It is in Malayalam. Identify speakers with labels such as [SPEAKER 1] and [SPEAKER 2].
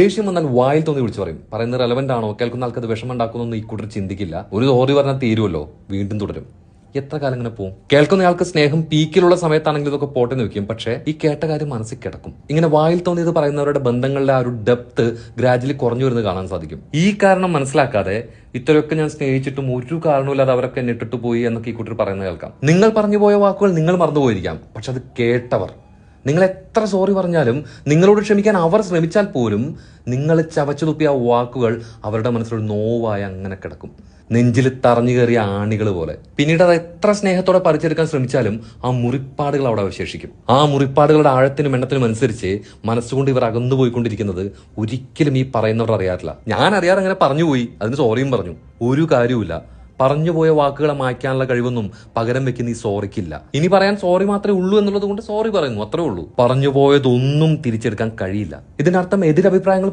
[SPEAKER 1] ദേഷ്യം വന്നാൽ വായിൽ തോന്നി വിളിച്ചു പറയും. പറയുന്നത് റെലവെന്റ് ആണോ, കേൾക്കുന്ന ആൾക്ക് അത് വിഷമം ഉണ്ടാക്കുന്നൊന്നും ഈ കൂട്ടർ ചിന്തിക്കില്ല. ഒരു സോറി പറഞ്ഞാൽ തീരുമല്ലോ, വീണ്ടും തുടരും. എത്ര കാലം ഇങ്ങനെ പോകും? കേൾക്കുന്നയാൾക്ക് സ്നേഹം പീക്കിലുള്ള സമയത്താണെങ്കിൽ ഇതൊക്കെ പോട്ടെ വെക്കും. പക്ഷേ ഈ കേട്ട കാര്യം മനസ്സിൽ കിടക്കും. ഇങ്ങനെ വായിൽ തോന്നിയത് പറയുന്നവരുടെ ബന്ധങ്ങളുടെ ആ ഒരു ഡെപ്ത് ഗ്രാജുവലി കുറഞ്ഞു വരുന്നത് കാണാൻ സാധിക്കും. ഈ കാരണം മനസ്സിലാക്കാതെ ഇത്രയൊക്കെ ഞാൻ സ്നേഹിച്ചിട്ടും ഒരു കാരണമില്ലാതെ അവരൊക്കെ എന്നെ ഇട്ടിട്ട് പോയി എന്നൊക്കെ ഈ കൂട്ടർ പറയുന്നത് കേൾക്കാം. നിങ്ങൾ പറഞ്ഞു പോയ വാക്കുകൾ നിങ്ങൾ മറന്നുപോയിരിക്കാം, പക്ഷെ അത് കേട്ടവർ, നിങ്ങൾ എത്ര സോറി പറഞ്ഞാലും, നിങ്ങളോട് ക്ഷമിക്കാൻ അവർ ശ്രമിച്ചാൽ പോലും നിങ്ങൾ ചവച്ചു തുപ്പിയ ആ വാക്കുകൾ അവരുടെ മനസ്സിലൊരു നോവായി അങ്ങനെ കിടക്കും, നെഞ്ചിൽ തറഞ്ഞു കയറിയ ആണികൾ പോലെ. പിന്നീട് അത് എത്ര സ്നേഹത്തോടെ പറിച്ചെടുക്കാൻ ശ്രമിച്ചാലും ആ മുറിപ്പാടുകൾ അവിടെ അവശേഷിക്കും. ആ മുറിപ്പാടുകളുടെ ആഴത്തിനും എണ്ണത്തിനും അനുസരിച്ച് മനസ്സുകൊണ്ട് ഇവർ അകന്നു പോയിക്കൊണ്ടിരിക്കുന്നത് ഒരിക്കലും ഈ പറയുന്നവർ അറിയാറില്ല. ഞാൻ അറിയാതെ അങ്ങനെ പറഞ്ഞുപോയി, അതിന് സോറിയും പറഞ്ഞു, ഒരു കാര്യവുമില്ല. പറഞ്ഞുപോയ വാക്കുകളെ മായ്ക്കാനുള്ള കഴിവൊന്നും പകരം വെക്കുന്ന ഈ സോറിക്കില്ല. ഇനി പറയാൻ സോറി മാത്രമേ ഉള്ളൂ എന്നുള്ളത് കൊണ്ട് സോറി പറയുന്നു, അത്രേ ഉള്ളൂ. പറഞ്ഞുപോയതൊന്നും തിരിച്ചെടുക്കാൻ കഴിയില്ല. ഇതിനർത്ഥം എതിരഭിപ്രായങ്ങൾ